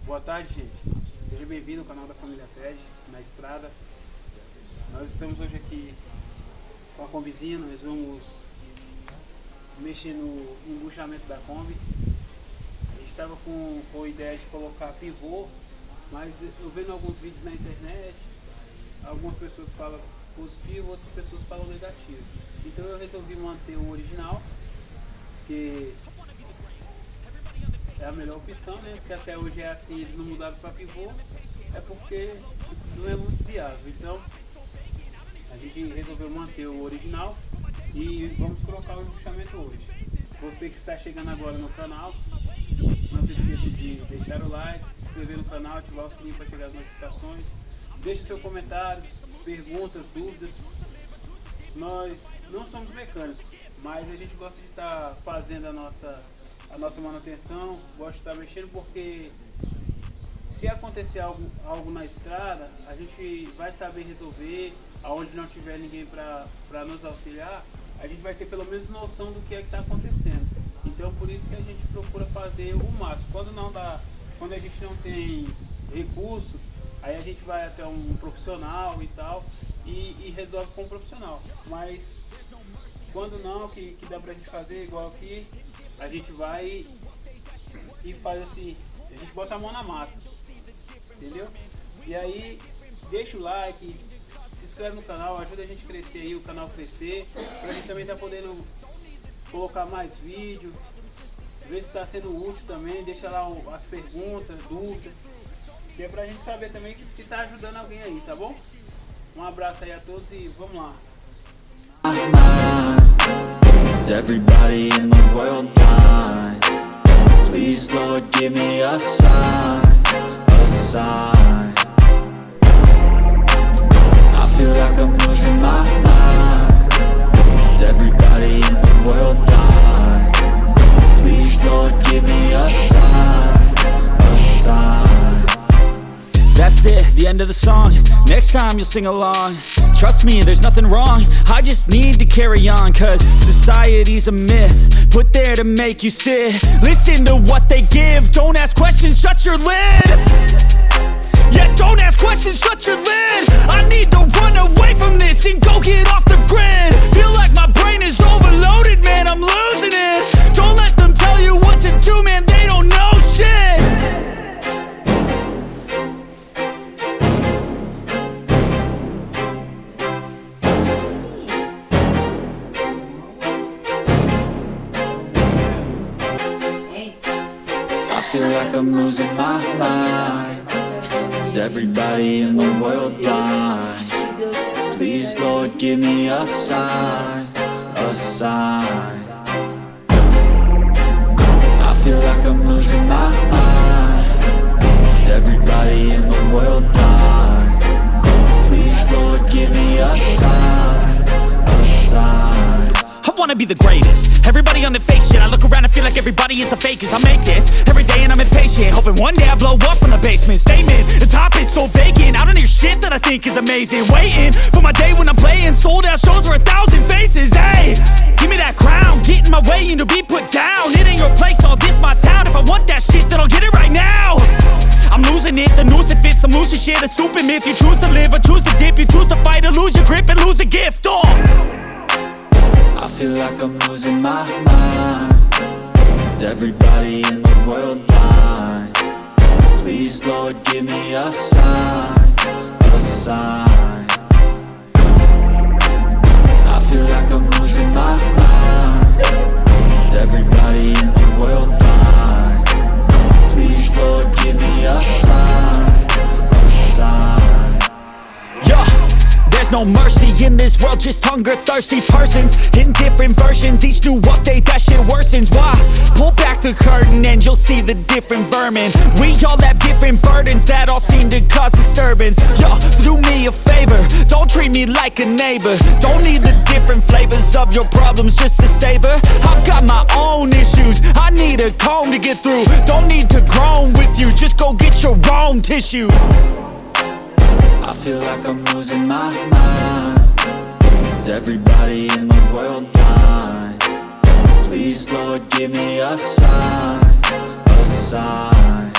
Boa tarde, gente. Seja bem-vindo ao canal da família TED, na estrada. Nós estamos hoje aqui com a kombizinha, nós vamos mexer no embuchamento da Kombi. A gente estava com a ideia de colocar pivô, mas eu vendo alguns vídeos na internet, algumas pessoas falam positivo, outras pessoas falam negativo. Então eu resolvi manter o original, que é a melhor opção, né? Se até hoje é assim, eles não mudaram para pivô, é porque não é muito viável. Então a gente resolveu manter o original e vamos trocar o embuchamento hoje. Você que está chegando agora no canal, não se esqueça de deixar o like, se inscrever no canal, ativar o sininho para chegar as notificações. Deixe seu comentário, perguntas, dúvidas. Nós não somos mecânicos, mas a gente gosta de estar fazendo a nossa manutenção, gosta de estar mexendo, porque se acontecer algo na estrada, a gente vai saber resolver. Aonde não tiver ninguém para nos auxiliar, a gente vai ter pelo menos noção do que é que está acontecendo. Então por isso que a gente procura fazer o máximo. Quando não dá, quando a gente não tem recurso, aí a gente vai até um profissional e tal e resolve com um profissional. Mas quando não, que dá pra gente fazer igual aqui, a gente vai e faz assim, a gente bota a mão na massa, entendeu? E aí deixa o like, se inscreve no canal, ajuda a gente a crescer aí, o canal crescer, pra gente também tá podendo colocar mais vídeos, ver se está sendo útil também, deixa lá as perguntas, dúvidas, que é pra gente saber também que se tá ajudando alguém aí, tá bom? Um abraço aí a todos e vamos lá. Is everybody in the world blind? Please, Lord, give me a sign, a sign. I feel like I'm losing my mind. Is everybody in the world blind? Please, Lord, give me a sign, a sign. That's it, the end of the song. Next time you'll sing along. Trust me, there's nothing wrong. I just need to carry on, cause society's a myth, put there to make you sit. Listen to what they give. Don't ask questions, shut your lid. Yeah, don't ask questions, shut your lid. I need to run away from this and go get off the grid. Feel like my brain is overloaded, man, I'm losing it. Don't let them tell you what to do, man, they don't know shit. I feel like I'm losing my mind. Is everybody in the world blind? Please, Lord, give me a sign, a sign. I feel like I'm losing my mind. Is everybody in the world blind? Please, Lord, give me a sign, a sign. I wanna be the greatest. Everybody on the fake shit. I look around and feel like everybody is the fakest. I make this every day and I'm impatient, hoping one day I blow up from the basement. Statement, the top is so vacant. I don't hear shit that I think is amazing. Waiting for my day when I'm playing sold out shows for 1,000 faces. Hey, give me that crown, get in my way and to be put down. It ain't your place, all this my town. If I want that shit, then I'll get it right now. I'm losing it, the noose it fits. I'm losing shit, a stupid myth. You choose to live or choose to dip. You choose to fight or lose your grip and lose a gift. I feel like I'm losing my mind. Is everybody in the world blind? Please, Lord, give me a sign, a sign. I feel like I'm losing my mind. Is everybody in the world blind? Please, Lord, give me a sign, a sign. Yeah. There's no mercy in this world, just hunger-thirsty persons in different versions. Each new update, that shit worsens. Why? Pull back the curtain and you'll see the different vermin. We all have different burdens that all seem to cause disturbance. Yo, so do me a favor, don't treat me like a neighbor. Don't need the different flavors of your problems just to savor. I've got my own issues, I need a comb to get through. Don't need to groan with you, just go get your own tissue. I feel like I'm losing my mind. Is everybody in the world blind? Please, Lord, give me a sign, a sign.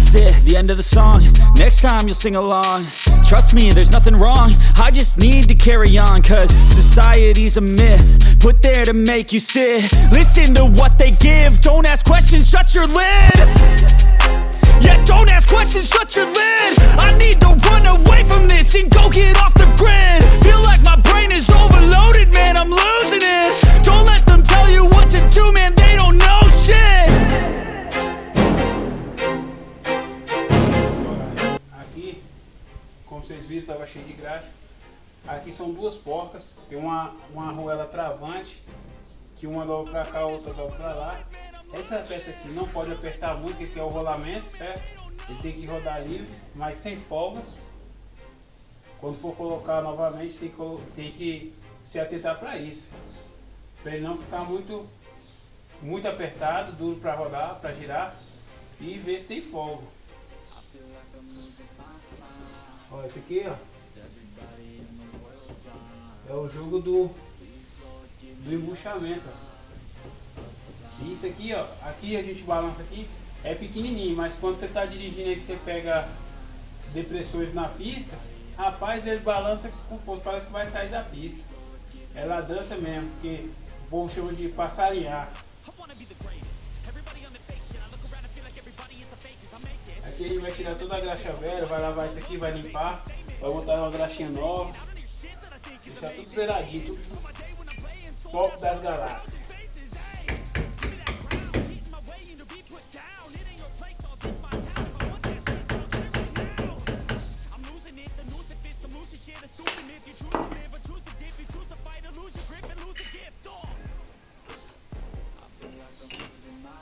that's it, the end of the song. Next time you'll sing along. Trust me, there's nothing wrong. I just need to carry on, cause society's a myth put there to make you sit. Listen to what they give. Don't ask questions, shut your lid. Yeah, don't ask questions, shut your lid. I need to run away from this and go get off the grid. Feel like my brain is overloaded, man, I'm losing it. Don't let them tell you what to do, man, they don't know shit. Aqui, como vocês viram, estava cheio de graxa. Aqui são duas porcas, tem uma arruela travante, que uma dobra para cá, a outra dobra para lá. Essa peça aqui não pode apertar muito, que é o rolamento, certo? Ele tem que rodar livre, mas sem folga. Quando for colocar novamente, tem que se atentar para isso, para ele não ficar muito apertado, duro para rodar, para girar, e ver se tem folga. Ó, esse aqui, ó, é o jogo do embuchamento, ó. Isso aqui, ó, aqui a gente balança aqui, é pequenininho, mas quando você está dirigindo aí que você pega depressões na pista, rapaz, ele balança com força, parece que vai sair da pista. É ladrança mesmo, porque o povo chama de passarinhar. Aqui a gente vai tirar toda a graxa velha, vai lavar isso aqui, vai limpar, vai botar uma graxinha nova, deixar tudo zeradinho, tudo top das galáxias.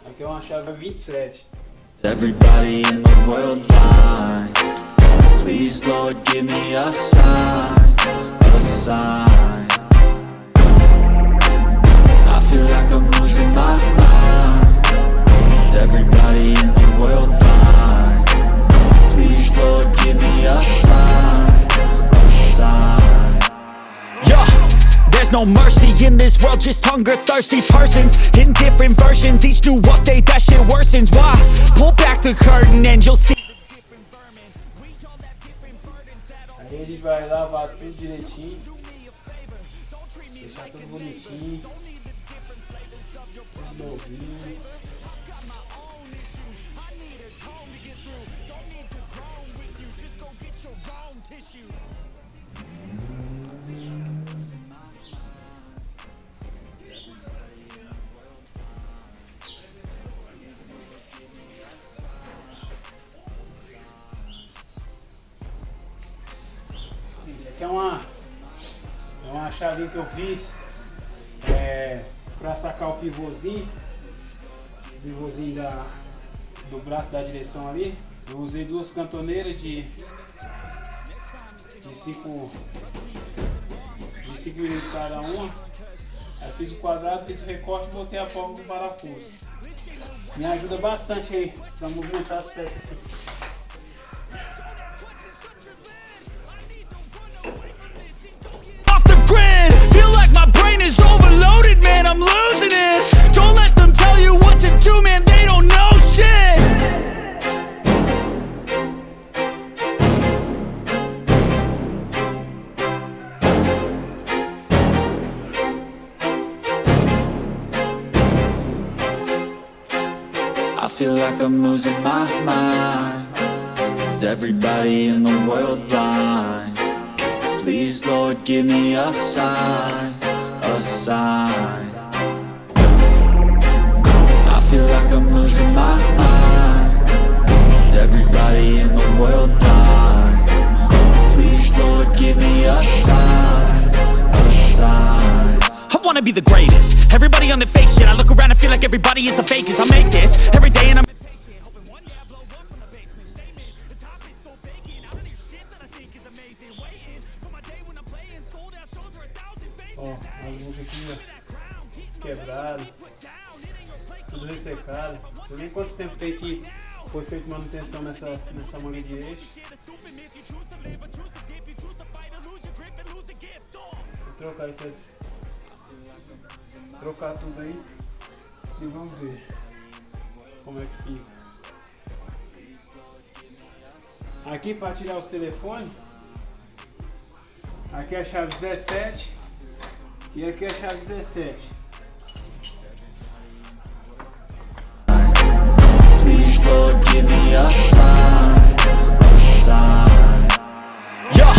Aqui é uma chave 27. Everybody in the world blind. Please, Lord, give me a sign, a sign. I feel like I'm losing my mind. Is everybody in the world blind? Please, Lord, give me a sign, a sign. Yeah. There's no mercy in this world, just hunger-thirsty persons in different versions. Each new update, that shit worsens. Why? Pull back the curtain and you'll see. Aí a gente vai lavar tudo direitinho, deixar tudo bonitinho, tudo novinho. Aqui é uma chavinha que eu fiz para sacar o pivôzinho do braço da direção ali. Eu usei duas cantoneiras de 5 milímetros cada uma. Aí fiz o quadrado, fiz o recorte e botei a forma do parafuso. Me ajuda bastante aí para movimentar as peças aqui. Feel like my brain is overloaded, man, I'm losing it. Don't let them tell you what to do, man, they don't know shit. I feel like I'm losing my mind. Is everybody in the world blind? Please, Lord, give me a sign, a sign. I feel like I'm losing my mind. Is everybody in the world blind? Please, Lord, give me a sign, a sign. I wanna be the greatest. Everybody on the fake shit. I look around and feel like everybody is the fakest. I make this every day and I'm Ó, as luzes aqui, ó, quebrado, tudo ressecado. Não sei nem quanto tempo tem que foi feita manutenção nessa manga de eixo. Vou trocar essas, trocar tudo aí e vamos ver como é que fica. Aqui para tirar os telefones. Aqui é a chave 17 e aqui é a chave 17. Please, Lord, give me a sign, a sign. Yeah.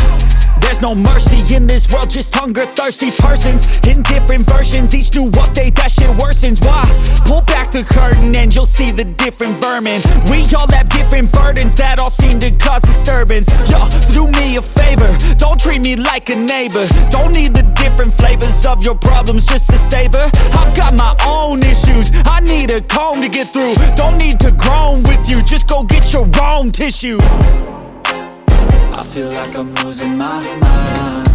There's no mercy in this world, just hunger-thirsty persons in different versions, each new update that shit worsens. Why? Pull back the curtain and you'll see the different vermin. We all have different burdens that all seem to cause disturbance. Yo, so do me a favor, don't treat me like a neighbor. Don't need the different flavors of your problems just to savor. I've got my own issues, I need a comb to get through. Don't need to groan with you, just go get your own tissue. I feel like I'm losing my mind.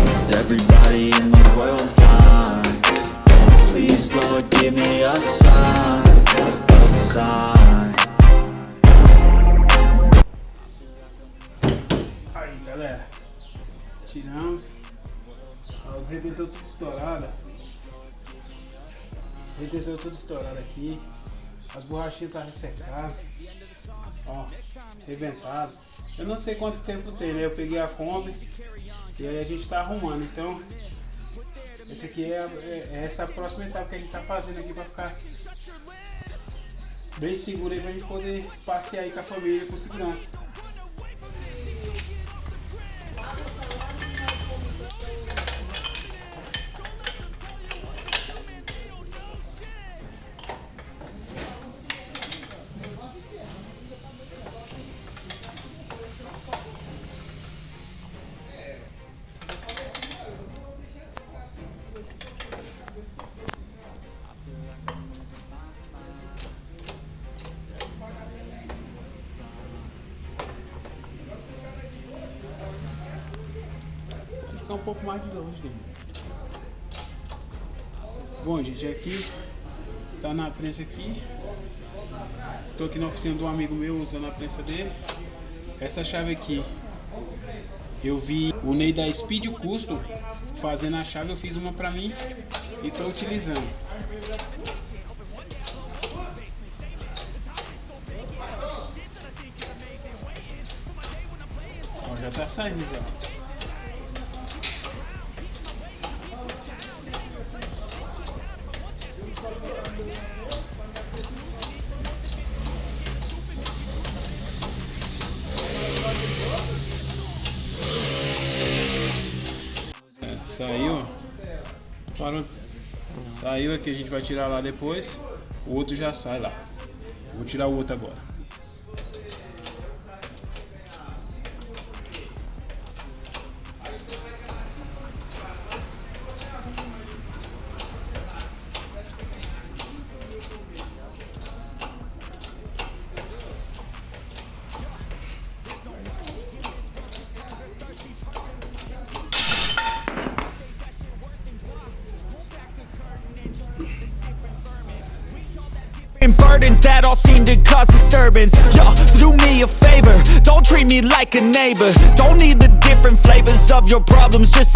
Is everybody in the world blind? Please, Lord, give me a sign, a sign. Aí, galera, tiramos. Os retentor tudo estourado. Retentor tudo estourado aqui. As borrachinhas tá ressecadas. Ó, arrebentado. Eu não sei quanto tempo tem, né? Eu peguei a Kombi e aí a gente tá arrumando. Então, esse aqui é essa próxima etapa que a gente tá fazendo aqui pra ficar bem seguro aí, pra gente poder passear aí com a família com segurança. Um pouco mais de longe dele. Bom, gente, aqui tá na prensa aqui. Tô aqui na oficina de um amigo meu usando a prensa dele. Essa chave aqui eu vi o Ney da Speed Custom fazendo a chave, eu fiz uma pra mim e tô utilizando. Ó, já tá saindo já. Saiu, ó. Parou. Saiu aqui, a gente vai tirar lá depois. O outro já sai lá. Vou tirar o outro agora. Burdens that all seem to cause disturbance. Yo, so do me a favor, don't treat me like a neighbor. Don't need the different flavors of your problems, just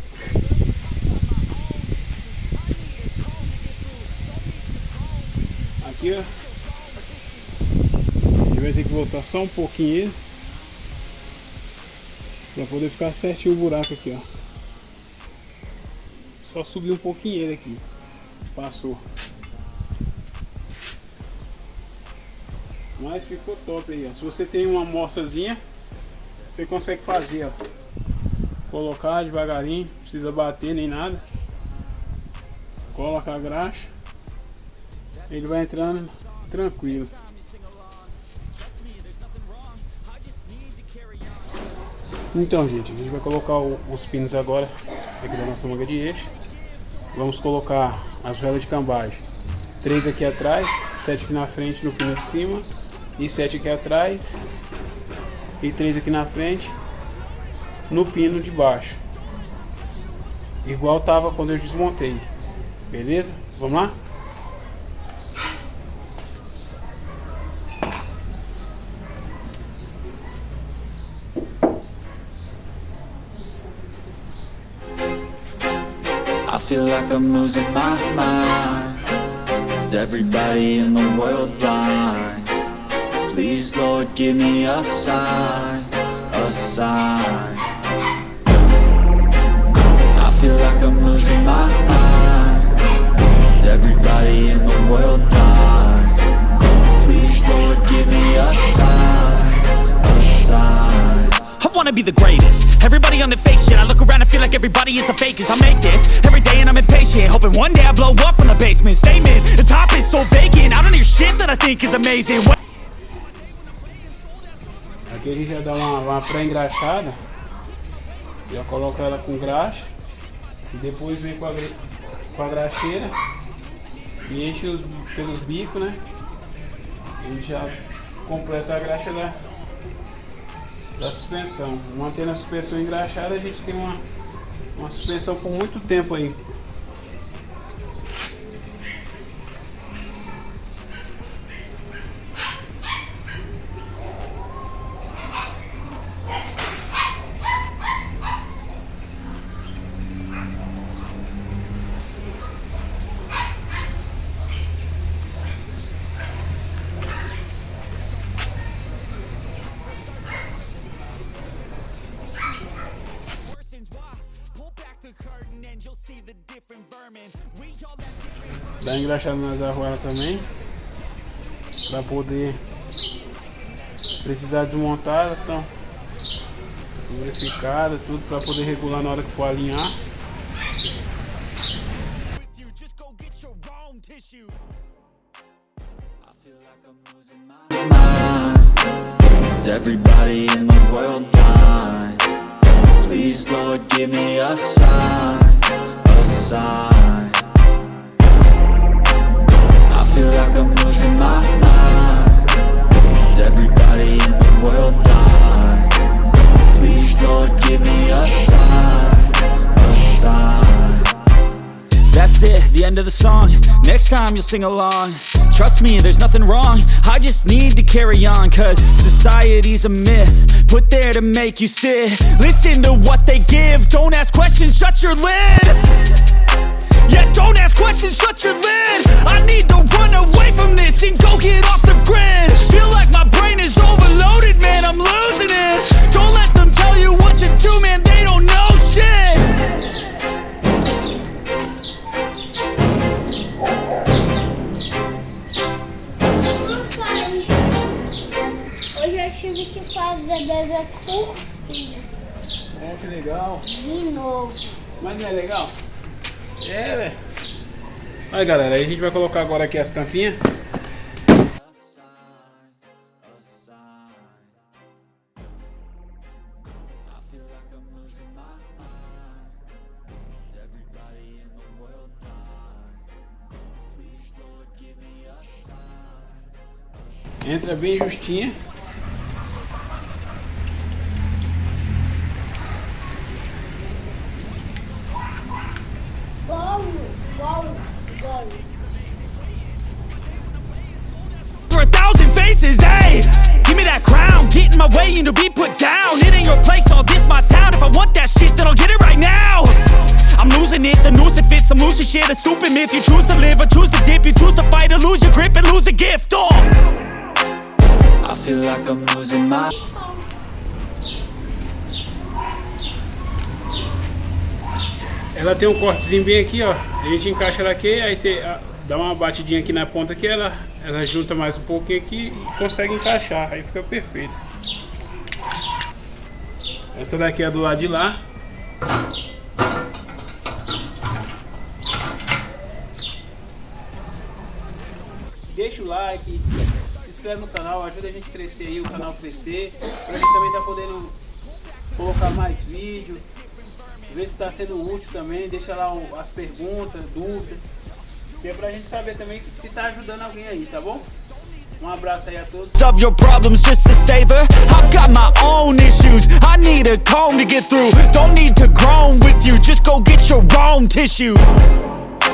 aqui, ó. A gente vai ter que voltar só um pouquinho ele pra poder ficar certinho o buraco aqui, ó. Só subir um pouquinho ele aqui. Passou. Mas ficou top aí, ó. Se você tem uma amostrazinha, você consegue fazer, ó. Colocar devagarinho, não precisa bater nem nada. Coloca a graxa. Ele vai entrando tranquilo. Então, gente, a gente vai colocar os pinos agora aqui da nossa manga de eixo. Vamos colocar as velas de cambagem. 3 aqui atrás, 7 aqui na frente no pino de cima. E 7 aqui atrás e 3 aqui na frente no pino de baixo, igual tava quando eu desmontei. Beleza? Vamos lá? I feel like I'm losing my mind. Is everybody in the world blind? Please, Lord, give me a sign, a sign. I feel like I'm losing my mind. Is everybody in the world blind? Please, Lord, give me a sign, a sign. I wanna be the greatest. Everybody on the fake shit. I look around and feel like everybody is the fakest. I make this every day and I'm impatient, hoping one day I blow up from the basement. Statement, the top is so vacant. I don't hear shit that I think is amazing. Aqui a gente já dá uma pré-engraxada. Já coloca ela com graxa. E depois vem com a graxeira. E enche pelos bicos, né? A gente já completa a graxa da suspensão. Mantendo a suspensão engraxada, a gente tem uma suspensão por muito tempo aí. Dá engraxado nas arruelas também, para poder precisar desmontar, elas estão lubrificadas, tudo para poder regular na hora que for alinhar. Is everybody in the world blind? Please, Lord, give me a sign, a sign. I feel like I'm losing my mind. Is everybody in the world blind? Please, Lord, give me a sign, a sign. That's it, the end of the song. Next time you'll sing along. Trust me, there's nothing wrong. I just need to carry on, cause society's a myth put there to make you sit. Listen to what they give. Don't ask questions, shut your lid. Yeah, don't ask questions, shut your lid. I need to run away from this and go get off the grid. Feel like my brain is overloaded, man, I'm losing it. Don't let them tell you what to do, man, they don't know shit. Hoje eu tive que fazer bebê cursinho. Oh, que legal. De novo. Mas não é legal? É, velho. Aí, galera, aí a gente vai colocar agora aqui as tampinhas. Entra bem justinha. For 1,000 faces, hey, give me that crown. Get in my way and to be put down. It ain't your place, no, this my town. If I want that shit, then I'll get it right now. I'm losing it, the noose it fits. I'm losing shit, a stupid myth. You choose to live or choose to dip. You choose to fight or lose your grip and lose a gift. Oh, I feel like I'm losing my. Ela tem um cortezinho bem aqui, ó. A gente encaixa ela aqui, aí você dá uma batidinha aqui na ponta que ela junta mais um pouquinho aqui e consegue encaixar, aí fica perfeito. Essa daqui é do lado de lá. Deixa o like, se inscreve no canal, ajuda a gente a crescer aí, o canal crescer, pra gente também tá podendo colocar mais vídeo, ver se está sendo útil também, deixa lá as perguntas, dúvidas, que é pra gente saber também se tá ajudando alguém aí, tá bom? Um abraço aí a todos. of your problems just to savor. I've got my own issues. I need a comb to get through. Don't need to groan with you. Just go get your own tissue.